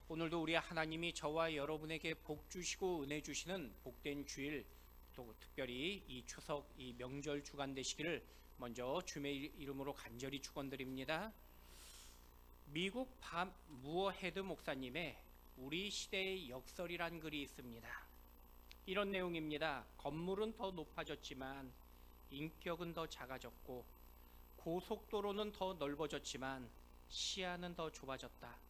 오늘도 우리 하나님이 저와 여러분에게 복 주시고 은혜 주시는 복된 주일, 또 특별히 이 추석, 이 명절 주간 되시기를 먼저 주의 이름으로 간절히 축원드립니다. 미국 밤 무어헤드 목사님의 우리 시대의 역설이란 글이 있습니다. 이런 내용입니다. 건물은 더 높아졌지만 인격은 더 작아졌고, 고속도로는 더 넓어졌지만 시야는 더 좁아졌다.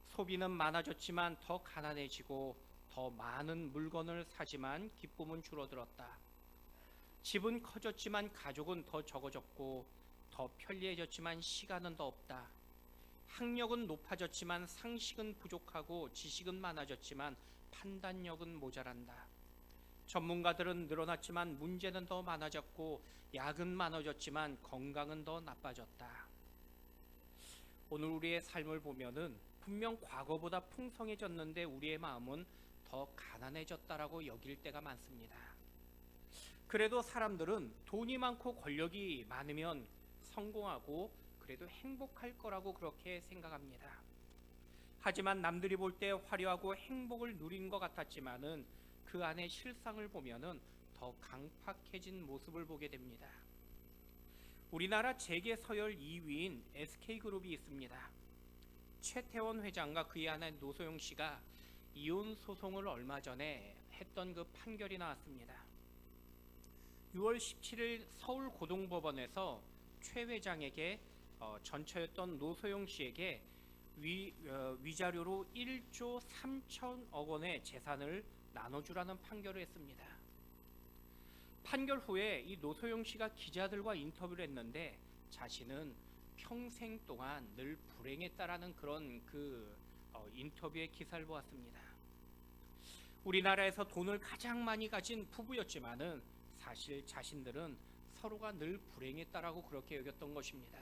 소비는 많아졌지만 더 가난해지고, 더 많은 물건을 사지만 기쁨은 줄어들었다. 집은 커졌지만 가족은 더 적어졌고, 더 편리해졌지만 시간은 더 없다. 학력은 높아졌지만 상식은 부족하고, 지식은 많아졌지만 판단력은 모자란다. 전문가들은 늘어났지만 문제는 더 많아졌고, 약은 많아졌지만 건강은 더 나빠졌다. 오늘 우리의 삶을 보면은 분명 과거보다 풍성해졌는데 우리의 마음은 더 가난해졌다라고 여길 때가 많습니다. 그래도 사람들은 돈이 많고 권력이 많으면 성공하고 그래도 행복할 거라고 그렇게 생각합니다. 하지만 남들이 볼 때 화려하고 행복을 누린 것 같았지만은 그 안에 실상을 보면은 더 강팍해진 모습을 보게 됩니다. 우리나라 재계 서열 2위인 SK그룹이 있습니다. 최태원 회장과 그의 아내 노소영 씨가 이혼 소송을 얼마 전에 했던 그 판결이 나왔습니다. 6월 17일 서울고등법원에서 최 회장에게 전처였던 노소영 씨에게 위자료로 1조 3천억 원의 재산을 나눠주라는 판결을 했습니다. 판결 후에 이 노소영 씨가 기자들과 인터뷰를 했는데 자신은 평생 동안 늘 불행했다라는 그런 인터뷰의 기사를 보았습니다. 우리나라에서 돈을 가장 많이 가진 부부였지만은 사실 자신들은 서로가 늘 불행했다라고 그렇게 여겼던 것입니다.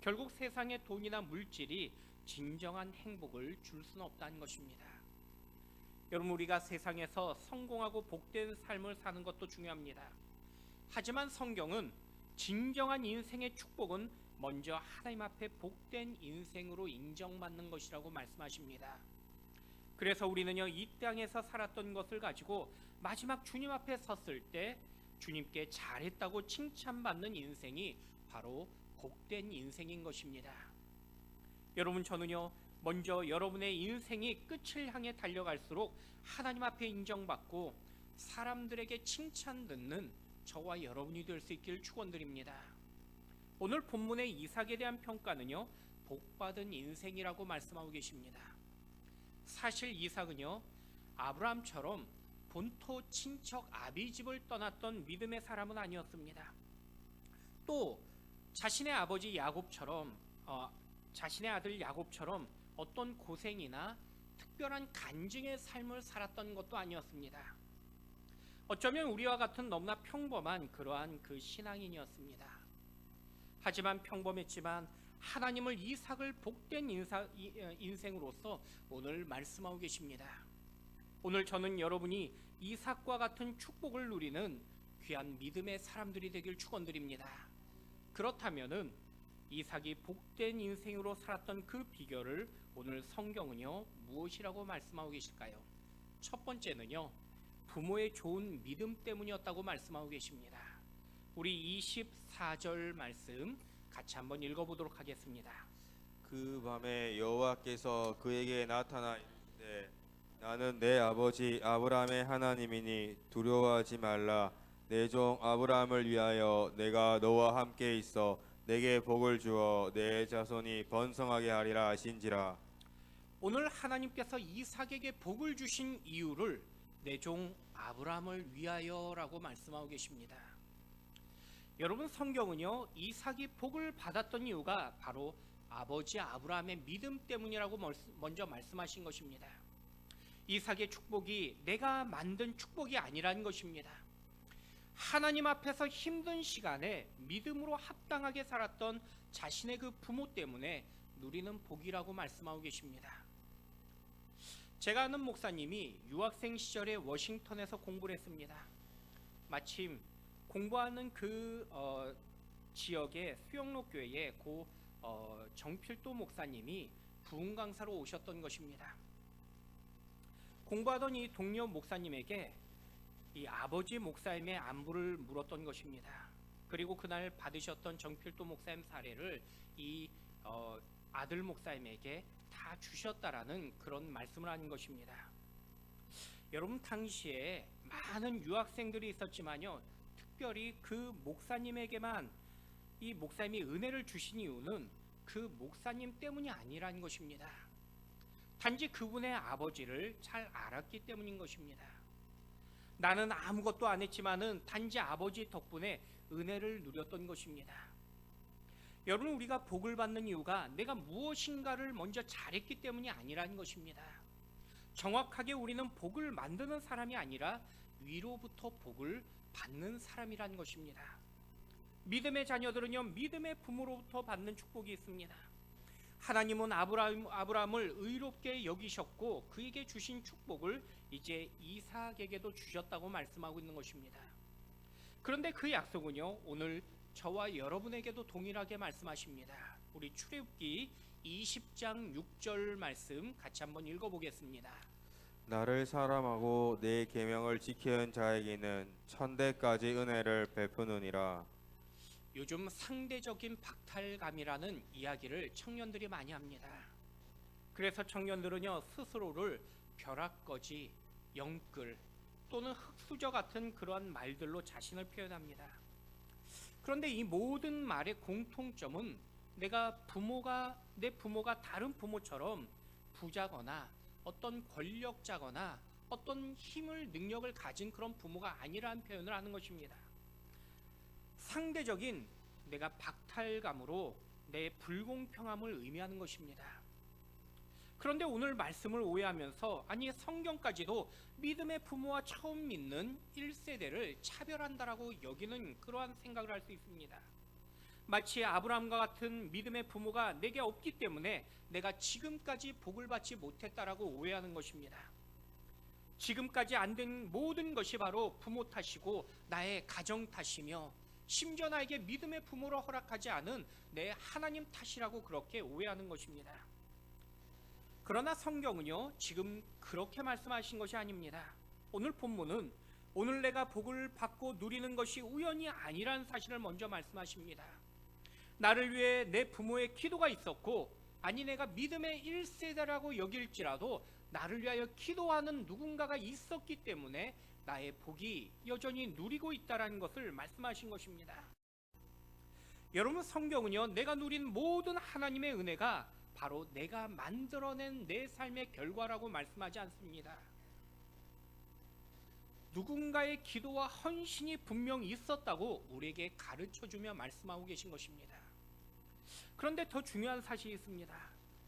결국 세상에 돈이나 물질이 진정한 행복을 줄 수는 없다는 것입니다. 여러분, 우리가 세상에서 성공하고 복된 삶을 사는 것도 중요합니다. 하지만 성경은 진정한 인생의 축복은 먼저 하나님 앞에 복된 인생으로 인정받는 것이라고 말씀하십니다. 그래서 우리는요, 이 땅에서 살았던 것을 가지고 마지막 주님 앞에 섰을 때 주님께 잘했다고 칭찬받는 인생이 바로 복된 인생인 것입니다. 여러분, 저는요, 먼저 여러분의 인생이 끝을 향해 달려갈수록 하나님 앞에 인정받고 사람들에게 칭찬 듣는 저와 여러분이 될 수 있기를 축원드립니다. 오늘 본문의 이삭에 대한 평가는요, 복받은 인생이라고 말씀하고 계십니다. 사실 이삭은요, 아브라함처럼 본토 친척 아비집을 떠났던 믿음의 사람은 아니었습니다. 또 자신의 아버지 야곱처럼 자신의 아들 야곱처럼 어떤 고생이나 특별한 간증의 삶을 살았던 것도 아니었습니다. 어쩌면 우리와 같은 너무나 평범한 그러한 그 신앙인이었습니다. 하지만 평범했지만 하나님을 이삭을 복된 인생으로서 오늘 말씀하고 계십니다. 오늘 저는 여러분이 이삭과 같은 축복을 누리는 귀한 믿음의 사람들이 되길 축원드립니다. 그렇다면은 이삭이 복된 인생으로 살았던 그 비결을 오늘 성경은요, 무엇이라고 말씀하고 계실까요? 첫 번째는요, 부모의 좋은 믿음 때문이었다고 말씀하고 계십니다. 우리 24절 말씀 같이 한번 읽어보도록 하겠습니다. 그 밤에 여호와께서 그에게 나타나 이르시되 나는 내 아버지 아브라함의 하나님이니 두려워하지 말라. 내 종 아브라함을 위하여 내가 너와 함께 있어 내게 복을 주어 내 자손이 번성하게 하리라 하신지라. 오늘 하나님께서 이삭에게 복을 주신 이유를 내 종 아브라함을 위하여라고 말씀하고 계십니다. 여러분, 성경은요, 이삭이 복을 받았던 이유가 바로 아버지 아브라함의 믿음 때문이라고 먼저 말씀하신 것입니다. 이삭의 축복이 내가 만든 축복이 아니라는 것입니다. 하나님 앞에서 힘든 시간에 믿음으로 합당하게 살았던 자신의 그 부모 때문에 누리는 복이라고 말씀하고 계십니다. 제가 아는 목사님이 유학생 시절에 워싱턴에서 공부를 했습니다. 마침 공부하는 그 지역의 수영로 교회에 정필도 목사님이 부흥 강사로 오셨던 것입니다. 공부하던 이 동료 목사님에게 이 아버지 목사님의 안부를 물었던 것입니다. 그리고 그날 받으셨던 정필도 목사님 사례를 이 아들 목사님에게 다 주셨다라는 그런 말씀을 하는 것입니다. 여러분, 당시에 많은 유학생들이 있었지만요, 특별히 그 목사님에게만 이 목사님이 은혜를 주신 이유는 그 목사님 때문이 아니라는 것입니다. 단지 그분의 아버지를 잘 알았기 때문인 것입니다. 나는 아무것도 안 했지만은 단지 아버지 덕분에 은혜를 누렸던 것입니다. 여러분, 우리가 복을 받는 이유가 내가 무엇인가를 먼저 잘했기 때문이 아니라는 것입니다. 정확하게 우리는 복을 만드는 사람이 아니라 위로부터 복을 받는 사람이라는 것입니다. 믿음의 자녀들은요, 믿음의 부모로부터 받는 축복이 있습니다. 하나님은 아브라함을 의롭게 여기셨고 그에게 주신 축복을 이제 이삭에게도 주셨다고 말씀하고 있는 것입니다. 그런데 그 약속은요, 오늘 저와 여러분에게도 동일하게 말씀하십니다. 우리 출애굽기 20장 6절 말씀 같이 한번 읽어보겠습니다. 나를 사랑하고 내 계명을 지키는 자에게는 천대까지 은혜를 베푸느니라. 요즘 상대적인 박탈감이라는 이야기를 청년들이 많이 합니다. 그래서 청년들은요, 스스로를 벼락거지, 영끌 또는 흙수저 같은 그러한 말들로 자신을 표현합니다. 그런데 이 모든 말의 공통점은 내 부모가 다른 부모처럼 부자거나 어떤 권력자거나 어떤 힘을 능력을 가진 그런 부모가 아니라는 표현을 하는 것입니다. 상대적인 내가 박탈감으로 내 불공평함을 의미하는 것입니다. 그런데 오늘 말씀을 오해하면서 아니 성경까지도 믿음의 부모와 처음 믿는 1세대를 차별한다라고 여기는 그러한 생각을 할 수 있습니다. 마치 아브라함과 같은 믿음의 부모가 내게 없기 때문에 내가 지금까지 복을 받지 못했다라고 오해하는 것입니다. 지금까지 안 된 모든 것이 바로 부모 탓이고 나의 가정 탓이며 심지어 나에게 믿음의 부모로 허락하지 않은 내 하나님 탓이라고 그렇게 오해하는 것입니다. 그러나 성경은요, 지금 그렇게 말씀하신 것이 아닙니다. 오늘 본문은 오늘 내가 복을 받고 누리는 것이 우연이 아니라는 사실을 먼저 말씀하십니다. 나를 위해 내 부모의 기도가 있었고, 아니 내가 믿음의 1세대라고 여길지라도 나를 위하여 기도하는 누군가가 있었기 때문에 나의 복이 여전히 누리고 있다는 것을 말씀하신 것입니다. 여러분, 성경은요, 내가 누린 모든 하나님의 은혜가 바로 내가 만들어낸 내 삶의 결과라고 말씀하지 않습니다. 누군가의 기도와 헌신이 분명히 있었다고 우리에게 가르쳐주며 말씀하고 계신 것입니다. 그런데 더 중요한 사실이 있습니다.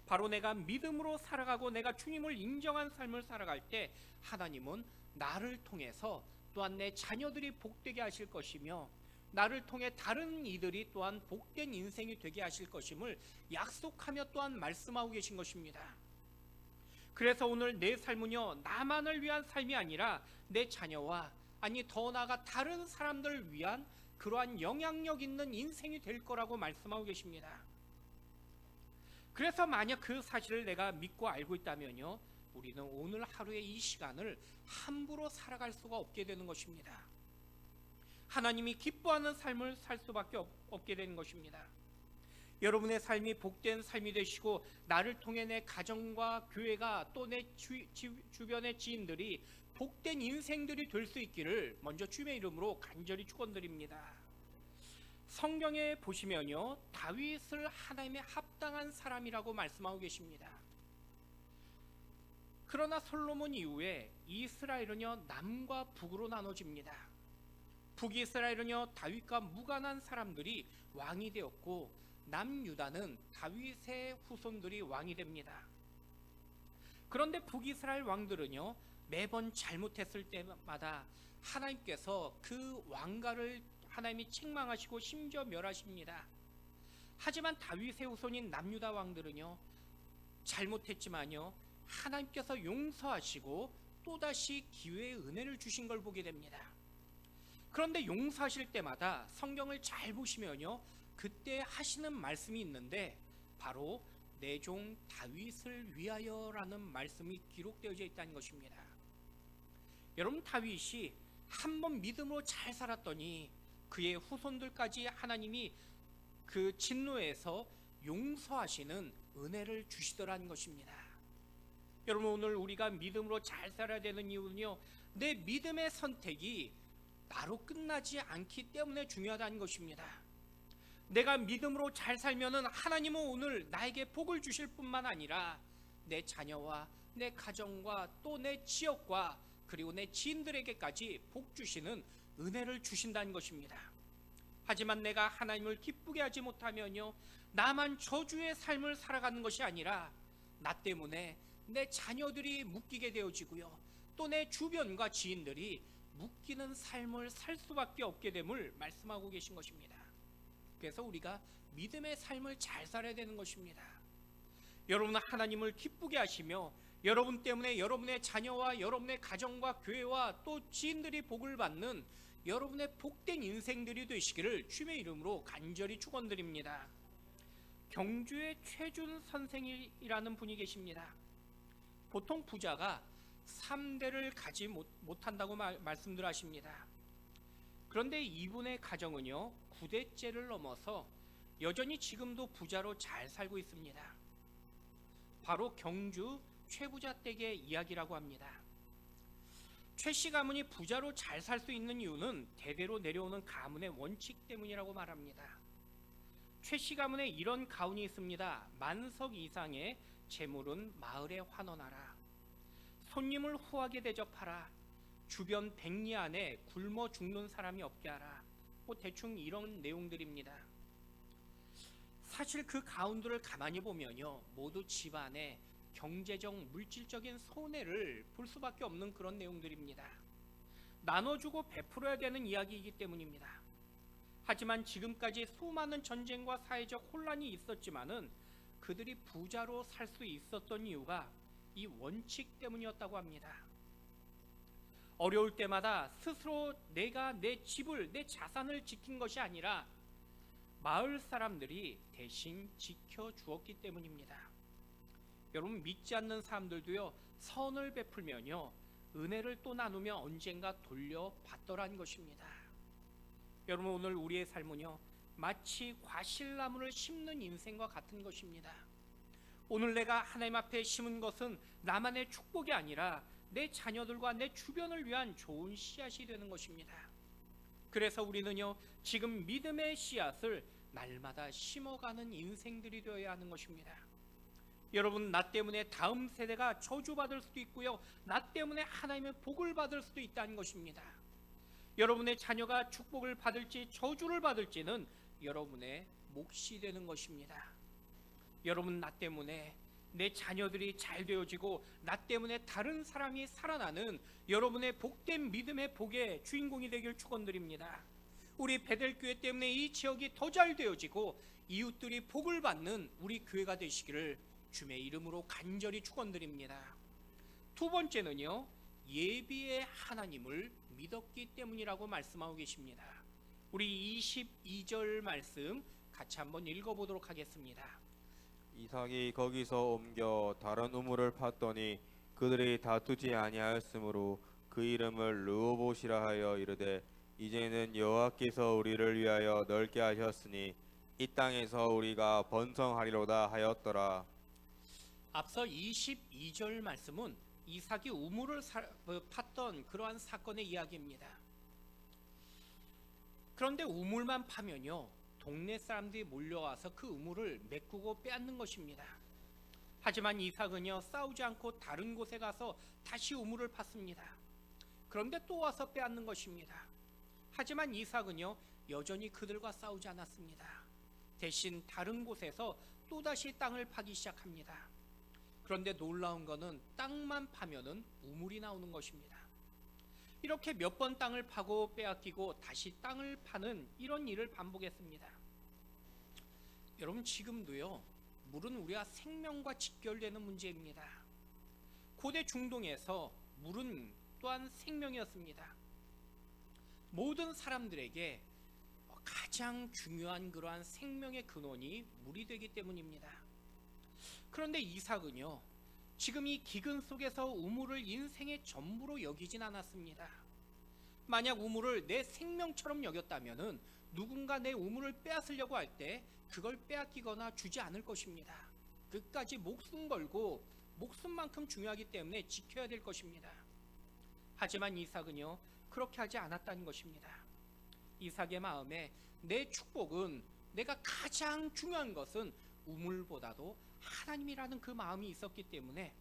바로 내가 믿음으로 살아가고 내가 주님을 인정한 삶을 살아갈 때 하나님은 나를 통해서 또한 내 자녀들이 복되게 하실 것이며 나를 통해 다른 이들이 또한 복된 인생이 되게 하실 것임을 약속하며 또한 말씀하고 계신 것입니다. 그래서 오늘 내 삶은요, 나만을 위한 삶이 아니라 내 자녀와 아니 더 나아가 다른 사람들을 위한 그러한 영향력 있는 인생이 될 거라고 말씀하고 계십니다. 그래서 만약 그 사실을 내가 믿고 알고 있다면요, 우리는 오늘 하루의 이 시간을 함부로 살아갈 수가 없게 되는 것입니다. 하나님이 기뻐하는 삶을 살 수밖에 없게 되는 것입니다. 여러분의 삶이 복된 삶이 되시고 나를 통해 내 가정과 교회가 또 내 주변의 지인들이 복된 인생들이 될 수 있기를 먼저 주님의 이름으로 간절히 축원드립니다. 성경에 보시면요, 다윗을 하나님의 합당한 사람이라고 말씀하고 계십니다. 그러나 솔로몬 이후에 이스라엘은요, 남과 북으로 나눠집니다. 북이스라엘은요, 다윗과 무관한 사람들이 왕이 되었고 남유다는 다윗의 후손들이 왕이 됩니다. 그런데 북이스라엘 왕들은요, 매번 잘못했을 때마다 하나님께서 그 왕가를 하나님이 책망하시고 심지어 멸하십니다. 하지만 다윗의 후손인 남유다 왕들은요, 잘못했지만요, 하나님께서 용서하시고 또다시 기회의 은혜를 주신 걸 보게 됩니다. 그런데 용서하실 때마다 성경을 잘 보시면요, 그때 하시는 말씀이 있는데 바로 내 종 다윗을 위하여라는 말씀이 기록되어져 있다는 것입니다. 여러분, 다윗이 한번 믿음으로 잘 살았더니 그의 후손들까지 하나님이 그 진노에서 용서하시는 은혜를 주시더라는 것입니다. 여러분, 오늘 우리가 믿음으로 잘 살아야 되는 이유는요, 내 믿음의 선택이 나로 끝나지 않기 때문에 중요하다는 것입니다. 내가 믿음으로 잘 살면은 하나님은 오늘 나에게 복을 주실 뿐만 아니라 내 자녀와 내 가정과 또 내 지역과 그리고 내 지인들에게까지 복 주시는 은혜를 주신다는 것입니다. 하지만 내가 하나님을 기쁘게 하지 못하면요, 나만 저주의 삶을 살아가는 것이 아니라 나 때문에 내 자녀들이 묶이게 되어지고요, 또 내 주변과 지인들이 묶이는 삶을 살 수밖에 없게 됨을 말씀하고 계신 것입니다. 그래서 우리가 믿음의 삶을 잘 살아야 되는 것입니다. 여러분은 하나님을 기쁘게 하시며 여러분 때문에 여러분의 자녀와 여러분의 가정과 교회와 또 지인들이 복을 받는 여러분의 복된 인생들이 되시기를 주님의 이름으로 간절히 축원드립니다. 경주의 최준 선생이라는 분이 계십니다. 보통 부자가 3대를 가지 못한다고 말씀들 하십니다. 그런데 이분의 가정은요, 9대째를 넘어서 여전히 지금도 부자로 잘 살고 있습니다. 바로 경주 최부자 댁의 이야기라고 합니다. 최씨 가문이 부자로 잘 살 수 있는 이유는 대대로 내려오는 가문의 원칙 때문이라고 말합니다. 최씨 가문에 이런 가훈이 있습니다. 만석 이상의 재물은 마을에 환원하라. 손님을 후하게 대접하라. 주변 백리 안에 굶어 죽는 사람이 없게 하라. 대충 이런 내용들입니다. 사실 그 가운들을 가만히 보면요, 모두 집안에 경제적 물질적인 손해를 볼 수밖에 없는 그런 내용들입니다. 나눠주고 베풀어야 되는 이야기이기 때문입니다. 하지만 지금까지 수많은 전쟁과 사회적 혼란이 있었지만은 그들이 부자로 살 수 있었던 이유가 이 원칙 때문이었다고 합니다. 어려울 때마다 스스로 내가 내 집을, 내 자산을 지킨 것이 아니라 마을 사람들이 대신 지켜주었기 때문입니다. 여러분, 믿지 않는 사람들도요, 선을 베풀면요, 은혜를 또 나누며 언젠가 돌려받더라는 것입니다. 여러분, 오늘 우리의 삶은요, 마치 과실나무를 심는 인생과 같은 것입니다. 오늘 내가 하나님 앞에 심은 것은 나만의 축복이 아니라 내 자녀들과 내 주변을 위한 좋은 씨앗이 되는 것입니다. 그래서 우리는요, 지금 믿음의 씨앗을 날마다 심어가는 인생들이 되어야 하는 것입니다. 여러분, 나 때문에 다음 세대가 저주받을 수도 있고요, 나 때문에 하나님의 복을 받을 수도 있다는 것입니다. 여러분의 자녀가 축복을 받을지 저주를 받을지는 여러분의 몫이 되는 것입니다. 여러분, 나 때문에 내 자녀들이 잘 되어지고 나 때문에 다른 사람이 살아나는 여러분의 복된 믿음의 복의 주인공이 되길 축원드립니다. 우리 베델교회 때문에 이 지역이 더 잘 되어지고 이웃들이 복을 받는 우리 교회가 되시기를 주님의 이름으로 간절히 축원드립니다. 두 번째는요, 예비의 하나님을 믿었기 때문이라고 말씀하고 계십니다. 우리 22절 말씀 같이 한번 읽어보도록 하겠습니다. 이삭이 거기서 옮겨 다른 우물을 팠더니 그들이 다투지 아니하였으므로 그 이름을 르호봇이라 하여 이르되 이제는 여호와께서 우리를 위하여 넓게 하셨으니 이 땅에서 우리가 번성하리로다 하였더라. 앞서 22절 말씀은 이삭이 우물을 팠던 그러한 사건의 이야기입니다. 그런데 우물만 파면요, 동네 사람들이 몰려와서 그 우물을 메꾸고 빼앗는 것입니다. 하지만 이삭은요, 싸우지 않고 다른 곳에 가서 다시 우물을 팠습니다. 그런데 또 와서 빼앗는 것입니다. 하지만 이삭은요, 여전히 그들과 싸우지 않았습니다. 대신 다른 곳에서 또다시 땅을 파기 시작합니다. 그런데 놀라운 것은 땅만 파면은 우물이 나오는 것입니다. 이렇게 몇 번 땅을 파고 빼앗기고 다시 땅을 파는 이런 일을 반복했습니다. 여러분, 지금도요, 물은 우리가 생명과 직결되는 문제입니다. 고대 중동에서 물은 또한 생명이었습니다. 모든 사람들에게 가장 중요한 그러한 생명의 근원이 물이 되기 때문입니다. 그런데 이삭은요, 지금 이 기근 속에서 우물을 인생의 전부로 여기진 않았습니다. 만약 우물을 내 생명처럼 여겼다면은 누군가 내 우물을 빼앗으려고 할 때 그걸 빼앗기거나 주지 않을 것입니다. 끝까지 목숨 걸고 목숨만큼 중요하기 때문에 지켜야 될 것입니다. 하지만 이삭은요, 그렇게 하지 않았다는 것입니다. 이삭의 마음에 내 축복은, 내가 가장 중요한 것은 우물보다도 하나님이라는 그 마음이 있었기 때문에,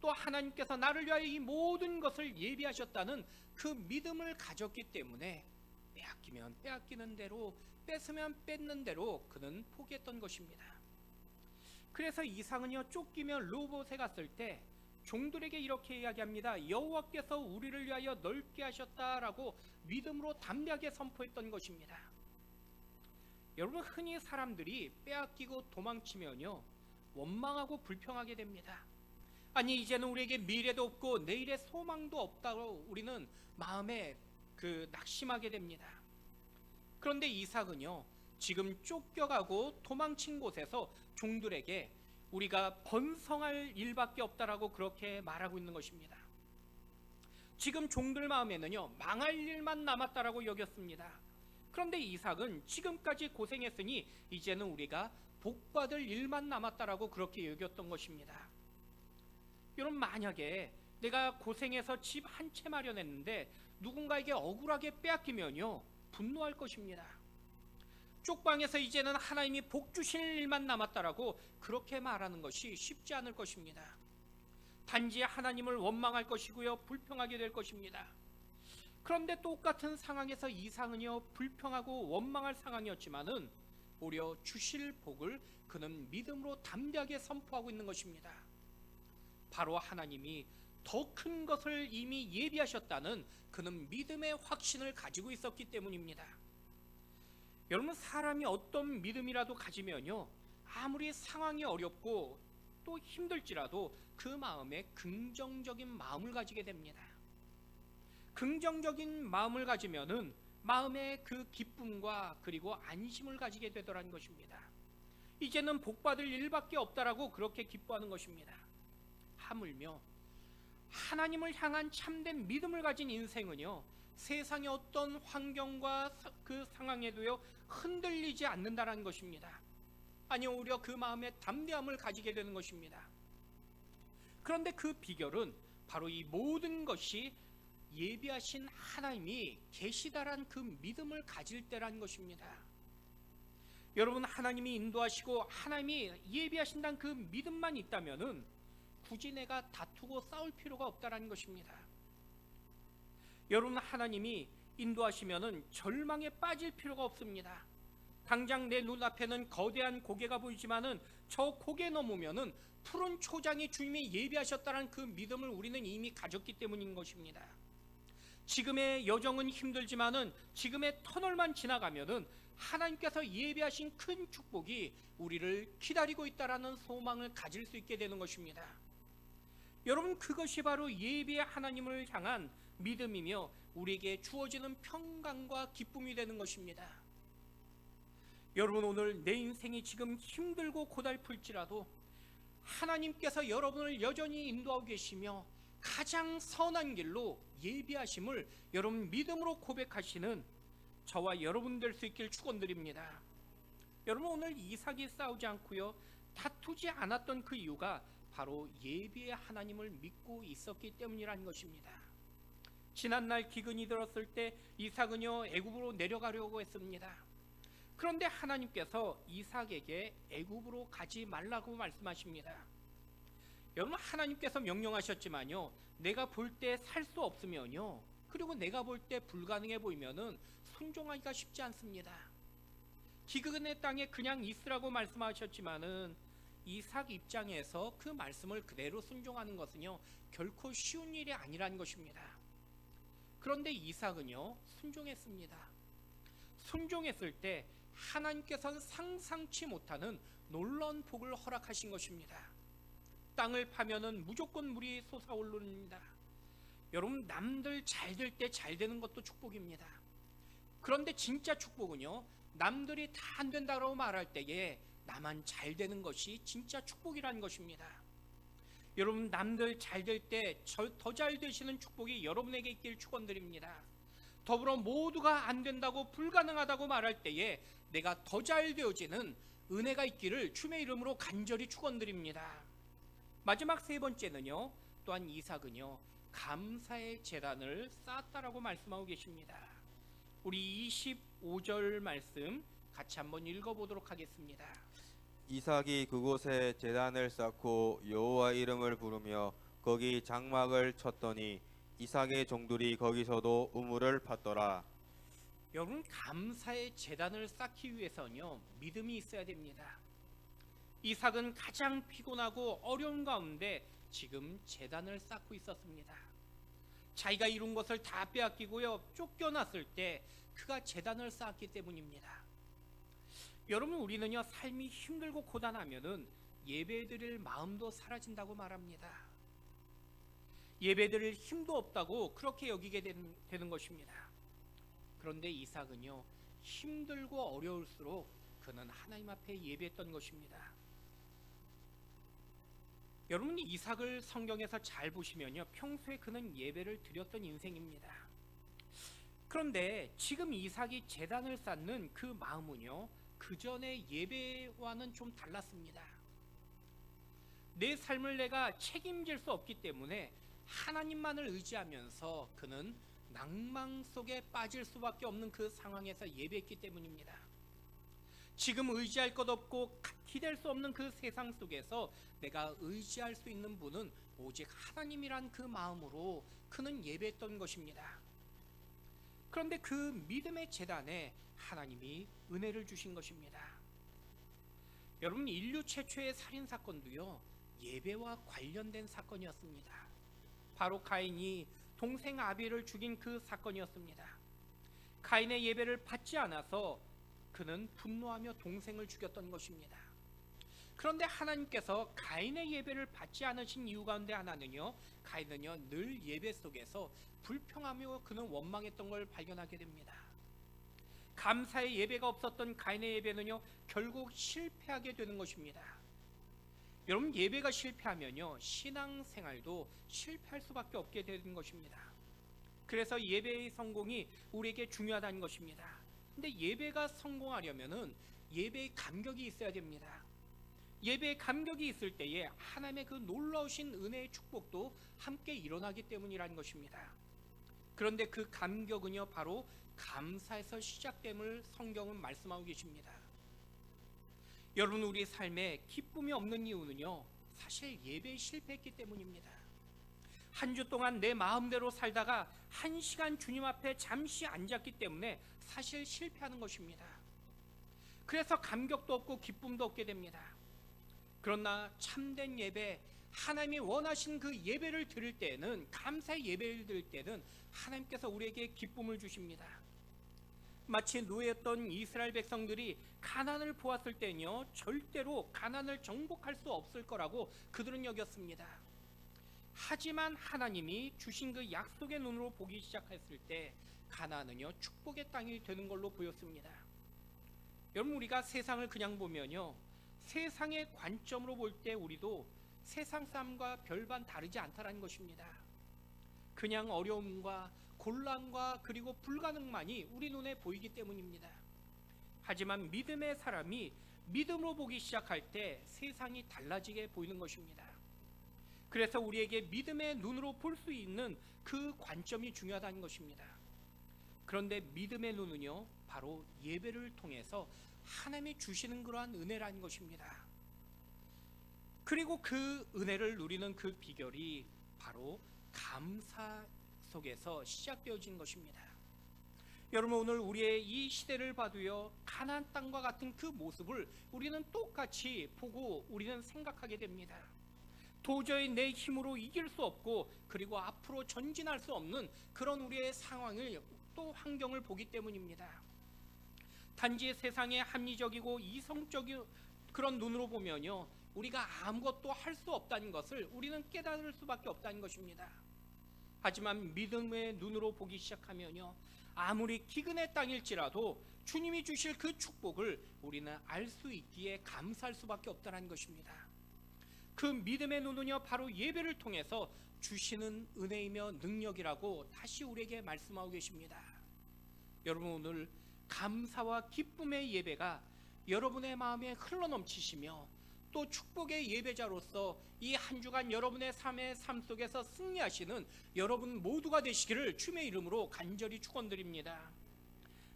또 하나님께서 나를 위하여 이 모든 것을 예비하셨다는 그 믿음을 가졌기 때문에 빼앗기면 빼앗기는 대로, 뺏으면 뺏는 대로 그는 포기했던 것입니다. 그래서 이삭은요, 쫓기며 르호봇에 갔을 때 종들에게 이렇게 이야기합니다. 여호와께서 우리를 위하여 넓게 하셨다라고 믿음으로 담대하게 선포했던 것입니다. 여러분, 흔히 사람들이 빼앗기고 도망치면요, 원망하고 불평하게 됩니다. 아니, 이제는 우리에게 미래도 없고 내일의 소망도 없다고 우리는 마음에 낙심하게 됩니다. 그런데 이삭은요, 지금 쫓겨가고 도망친 곳에서 종들에게 우리가 번성할 일밖에 없다라고 그렇게 말하고 있는 것입니다. 지금 종들 마음에는요, 망할 일만 남았다라고 여겼습니다. 그런데 이삭은 지금까지 고생했으니 이제는 우리가 복받을 일만 남았다라고 그렇게 여겼던 것입니다. 여러분, 만약에 내가 고생해서 집 한 채 마련했는데 누군가에게 억울하게 빼앗기면요, 분노할 것입니다. 쪽방에서 이제는 하나님이 복 주실 일만 남았다라고 그렇게 말하는 것이 쉽지 않을 것입니다. 단지 하나님을 원망할 것이고요, 불평하게 될 것입니다. 그런데 똑같은 상황에서 이삭은요, 불평하고 원망할 상황이었지만은 오히려 주실 복을 그는 믿음으로 담대하게 선포하고 있는 것입니다. 바로 하나님이 더 큰 것을 이미 예비하셨다는 그는 믿음의 확신을 가지고 있었기 때문입니다. 여러분, 사람이 어떤 믿음이라도 가지면요, 아무리 상황이 어렵고 또 힘들지라도 그 마음에 긍정적인 마음을 가지게 됩니다. 긍정적인 마음을 가지면은 마음에 그 기쁨과 그리고 안심을 가지게 되더라는 것입니다. 이제는 복받을 일밖에 없다라고 그렇게 기뻐하는 것입니다. 하물며 하나님을 향한 참된 믿음을 가진 인생은요, 세상의 어떤 환경과 그 상황에도요, 흔들리지 않는다라는 것입니다. 아니, 오히려 그 마음에 담대함을 가지게 되는 것입니다. 그런데 그 비결은 바로 이 모든 것이 예비하신 하나님이 계시다란 그 믿음을 가질 때라는 것입니다. 여러분, 하나님이 인도하시고 하나님이 예비하신다는 그 믿음만 있다면은 굳이 내가 다투고 싸울 필요가 없다라는 것입니다. 여러분, 하나님이 인도하시면은 절망에 빠질 필요가 없습니다. 당장 내 눈앞에는 거대한 고개가 보이지만은 저 고개 넘으면은 푸른 초장이 주님이 예비하셨다는 그 믿음을 우리는 이미 가졌기 때문인 것입니다. 지금의 여정은 힘들지만은 지금의 터널만 지나가면은 하나님께서 예비하신 큰 축복이 우리를 기다리고 있다라는 소망을 가질 수 있게 되는 것입니다. 여러분, 그것이 바로 예비의 하나님을 향한 믿음이며 우리에게 주어지는 평강과 기쁨이 되는 것입니다. 여러분, 오늘 내 인생이 지금 힘들고 고달플지라도 하나님께서 여러분을 여전히 인도하고 계시며 가장 선한 길로 예비하심을 여러분 믿음으로 고백하시는 저와 여러분 될 수 있길 축원드립니다. 여러분, 오늘 이삭이 싸우지 않고요, 다투지 않았던 그 이유가 바로 예비의 하나님을 믿고 있었기 때문이라는 것입니다. 지난날 기근이 들었을 때 이삭은요, 애굽으로 내려가려고 했습니다. 그런데 하나님께서 이삭에게 애굽으로 가지 말라고 말씀하십니다. 여러분, 하나님께서 명령하셨지만요, 내가 볼 때 살 수 없으면요, 그리고 내가 볼 때 불가능해 보이면은 순종하기가 쉽지 않습니다. 기근의 땅에 그냥 있으라고 말씀하셨지만은 이삭 입장에서 그 말씀을 그대로 순종하는 것은요, 결코 쉬운 일이 아니라는 것입니다. 그런데 이삭은요, 순종했습니다. 순종했을 때 하나님께서는 상상치 못하는 놀라운 복을 허락하신 것입니다. 땅을 파면은 무조건 물이 솟아오릅니다. 여러분, 남들 잘 될 때 잘 되는 것도 축복입니다. 그런데 진짜 축복은요, 남들이 다 안 된다고 말할 때에 나만 잘 되는 것이 진짜 축복이라는 것입니다. 여러분, 남들 잘 될 때 더 잘 되시는 축복이 여러분에게 있길 축원드립니다. 더불어 모두가 안 된다고 불가능하다고 말할 때에 내가 더 잘 되어지는 은혜가 있기를 주의 이름으로 간절히 축원드립니다. 마지막 세 번째는요, 또한 이삭은요 감사의 제단을 쌓았다라고 말씀하고 계십니다. 우리 25절 말씀 같이 한번 읽어보도록 하겠습니다. 이삭이 그곳에 제단을 쌓고 여호와 이름을 부르며 거기 장막을 쳤더니 이삭의 종들이 거기서도 우물을 팠더라. 여러분, 감사의 제단을 쌓기 위해서는요 믿음이 있어야 됩니다. 이삭은 가장 피곤하고 어려운 가운데 지금 제단을 쌓고 있었습니다. 자기가 이룬 것을 다 빼앗기고요 쫓겨났을 때 그가 제단을 쌓았기 때문입니다. 여러분, 우리는요 삶이 힘들고 고단하면은 예배드릴 마음도 사라진다고 말합니다. 예배드릴 힘도 없다고 그렇게 여기게 되는 것입니다. 그런데 이삭은요 힘들고 어려울수록 그는 하나님 앞에 예배했던 것입니다. 여러분, 이삭을 성경에서 잘 보시면요 평소에 그는 예배를 드렸던 인생입니다. 그런데 지금 이삭이 제단을 쌓는 그 마음은요 그 전의 예배와는 좀 달랐습니다. 내 삶을 내가 책임질 수 없기 때문에 하나님만을 의지하면서 그는 낭망 속에 빠질 수밖에 없는 그 상황에서 예배했기 때문입니다. 지금 의지할 것 없고 기댈 수 없는 그 세상 속에서 내가 의지할 수 있는 분은 오직 하나님이란 그 마음으로 그는 예배했던 것입니다. 그런데 그 믿음의 제단에 하나님이 은혜를 주신 것입니다. 여러분, 인류 최초의 살인사건도요 예배와 관련된 사건이었습니다. 바로 가인이 동생 아벨을 죽인 그 사건이었습니다. 가인의 예배를 받지 않아서 그는 분노하며 동생을 죽였던 것입니다. 그런데 하나님께서 가인의 예배를 받지 않으신 이유 가운데 하나는요 가인은요 늘 예배 속에서 불평하며 그는 원망했던 걸 발견하게 됩니다. 감사의 예배가 없었던 가인의 예배는요 결국 실패하게 되는 것입니다. 여러분, 예배가 실패하면요 신앙생활도 실패할 수밖에 없게 되는 것입니다. 그래서 예배의 성공이 우리에게 중요하다는 것입니다. 근데 예배가 성공하려면은 예배의 감격이 있어야 됩니다. 예배의 감격이 있을 때에 하나님의 그 놀라우신 은혜의 축복도 함께 일어나기 때문이라는 것입니다. 그런데 그 감격은요 바로 감사에서 시작됨을 성경은 말씀하고 계십니다. 여러분, 우리 삶에 기쁨이 없는 이유는요 사실 예배에 실패했기 때문입니다. 한 주 동안 내 마음대로 살다가 한 시간 주님 앞에 잠시 앉았기 때문에 사실 실패하는 것입니다. 그래서 감격도 없고 기쁨도 없게 됩니다. 그러나 참된 예배, 하나님이 원하신 그 예배를 드릴 때에는, 감사의 예배를 드릴 때는 하나님께서 우리에게 기쁨을 주십니다. 마치 노예였던 이스라엘 백성들이 가나안을 보았을 때는요 절대로 가나안을 정복할 수 없을 거라고 그들은 여겼습니다. 하지만 하나님이 주신 그 약속의 눈으로 보기 시작했을 때 가나안은요 축복의 땅이 되는 걸로 보였습니다. 여러분, 우리가 세상을 그냥 보면요 세상의 관점으로 볼 때 우리도 세상 사람과 별반 다르지 않다라는 것입니다. 그냥 어려움과 곤란과 그리고 불가능만이 우리 눈에 보이기 때문입니다. 하지만 믿음의 사람이 믿음으로 보기 시작할 때 세상이 달라지게 보이는 것입니다. 그래서 우리에게 믿음의 눈으로 볼 수 있는 그 관점이 중요하다는 것입니다. 그런데 믿음의 눈은요 바로 예배를 통해서 하나님이 주시는 그러한 은혜라는 것입니다. 그리고 그 은혜를 누리는 그 비결이 바로 감사 속에서 시작되어진 것입니다. 여러분, 오늘 우리의 이 시대를 봐도요 가나안 땅과 같은 그 모습을 우리는 똑같이 보고 우리는 생각하게 됩니다. 도저히 내 힘으로 이길 수 없고 그리고 앞으로 전진할 수 없는 그런 우리의 상황을, 또 환경을 보기 때문입니다. 단지 세상의 합리적이고 이성적인 그런 눈으로 보면요 우리가 아무것도 할 수 없다는 것을 우리는 깨달을 수밖에 없다는 것입니다. 하지만 믿음의 눈으로 보기 시작하면요 아무리 기근의 땅일지라도 주님이 주실 그 축복을 우리는 알 수 있기에 감사할 수밖에 없다는 것입니다. 그 믿음의 눈은요, 바로 예배를 통해서 주시는 은혜이며 능력이라고 다시 우리에게 말씀하고 계십니다. 여러분, 오늘 감사와 기쁨의 예배가 여러분의 마음에 흘러넘치시며 또 축복의 예배자로서 이 한 주간 여러분의 삶의 삶 속에서 승리하시는 여러분 모두가 되시기를 주님의 이름으로 간절히 축원드립니다.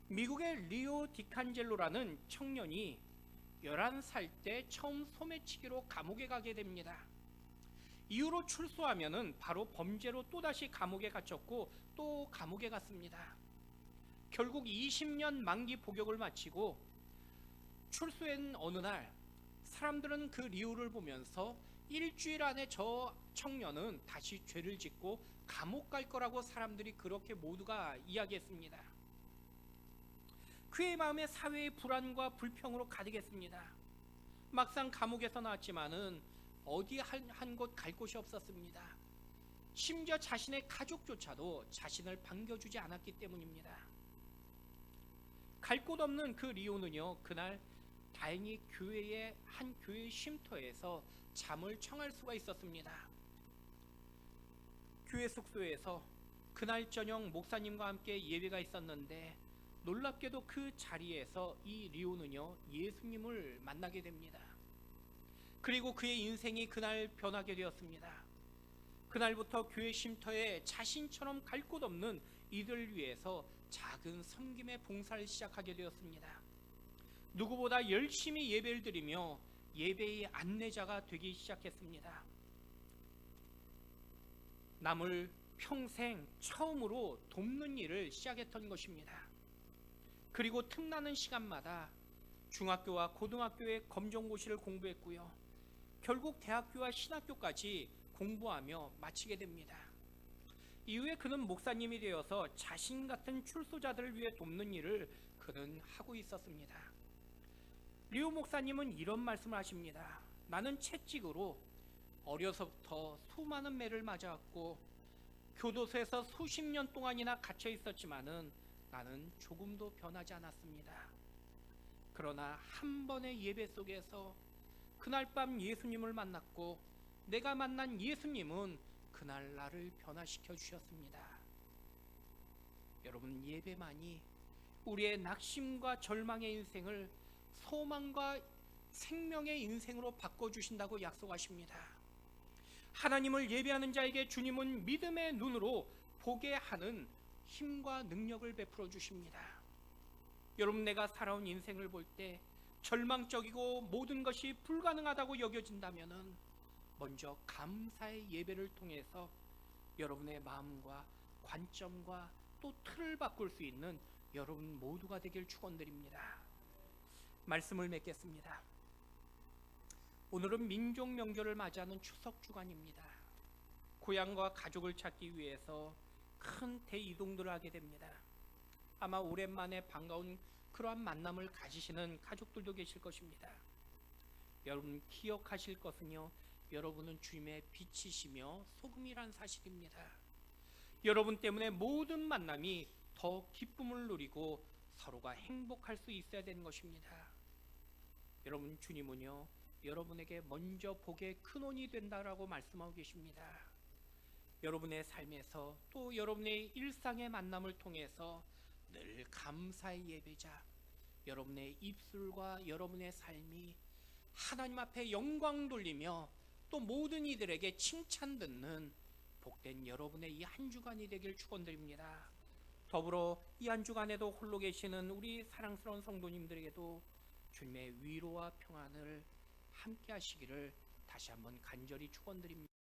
미국의 리오 디칸젤로라는 청년이 11살 때 처음 소매치기로 감옥에 가게 됩니다. 이후로 출소하면은 바로 범죄로 또다시 감옥에 갇혔고 또 감옥에 갔습니다. 결국 20년 만기 복역을 마치고 출소한 어느 날 사람들은 그 리오를 보면서 일주일 안에 저 청년은 다시 죄를 짓고 감옥 갈 거라고 사람들이 그렇게 모두가 이야기했습니다. 그의 마음에 사회의 불안과 불평으로 가득했습니다. 막상 감옥에서 나왔지만은 어디 한 곳 갈 곳이 없었습니다. 심지어 자신의 가족조차도 자신을 반겨주지 않았기 때문입니다. 갈 곳 없는 그 리오는요, 그날 다행히 한 교회 쉼터에서 잠을 청할 수가 있었습니다. 교회 숙소에서 그날 저녁 목사님과 함께 예배가 있었는데 놀랍게도 그 자리에서 이 리오는요, 예수님을 만나게 됩니다. 그리고 그의 인생이 그날 변하게 되었습니다. 그날부터 교회 쉼터에 자신처럼 갈 곳 없는 이들 위해서 작은 섬김의 봉사를 시작하게 되었습니다. 누구보다 열심히 예배를 드리며 예배의 안내자가 되기 시작했습니다. 남을 평생 처음으로 돕는 일을 시작했던 것입니다. 그리고 틈나는 시간마다 중학교와 고등학교의 검정고시를 공부했고요. 결국 대학교와 신학교까지 공부하며 마치게 됩니다. 이후에 그는 목사님이 되어서 자신 같은 출소자들을 위해 돕는 일을 그는 하고 있었습니다. 리오 목사님은 이런 말씀을 하십니다. 나는 채찍으로 어려서부터 수많은 매를 맞아왔고 교도소에서 수십 년 동안이나 갇혀 있었지만은 나는 조금도 변하지 않았습니다. 그러나 한 번의 예배 속에서 그날 밤 예수님을 만났고 내가 만난 예수님은 그날 나를 변화시켜 주셨습니다. 여러분, 예배만이 우리의 낙심과 절망의 인생을 소망과 생명의 인생으로 바꿔주신다고 약속하십니다. 하나님을 예배하는 자에게 주님은 믿음의 눈으로 보게 하는 힘과 능력을 베풀어 주십니다. 여러분, 내가 살아온 인생을 볼 때 절망적이고 모든 것이 불가능하다고 여겨진다면 먼저 감사의 예배를 통해서 여러분의 마음과 관점과 또 틀을 바꿀 수 있는 여러분 모두가 되길 축원드립니다. 말씀을 맺겠습니다. 오늘은 민족 명절을 맞이하는 추석 주간입니다. 고향과 가족을 찾기 위해서 큰 대이동들을 하게 됩니다. 아마 오랜만에 반가운 그러한 만남을 가지시는 가족들도 계실 것입니다. 여러분, 기억하실 것은요, 여러분은 주님의 빛이시며 소금이란 사실입니다. 여러분 때문에 모든 만남이 더 기쁨을 누리고 서로가 행복할 수 있어야 되는 것입니다. 여러분, 주님은요, 여러분에게 먼저 복의 근원이 된다라고 말씀하고 계십니다. 여러분의 삶에서 또 여러분의 일상의 만남을 통해서 늘 감사의 예배자, 여러분의 입술과 여러분의 삶이 하나님 앞에 영광 돌리며 또 모든 이들에게 칭찬 듣는 복된 여러분의 이 한 주간이 되길 축원드립니다. 더불어 이 한 주간에도 홀로 계시는 우리 사랑스러운 성도님들에게도 주님의 위로와 평안을 함께 하시기를 다시 한번 간절히 축원드립니다.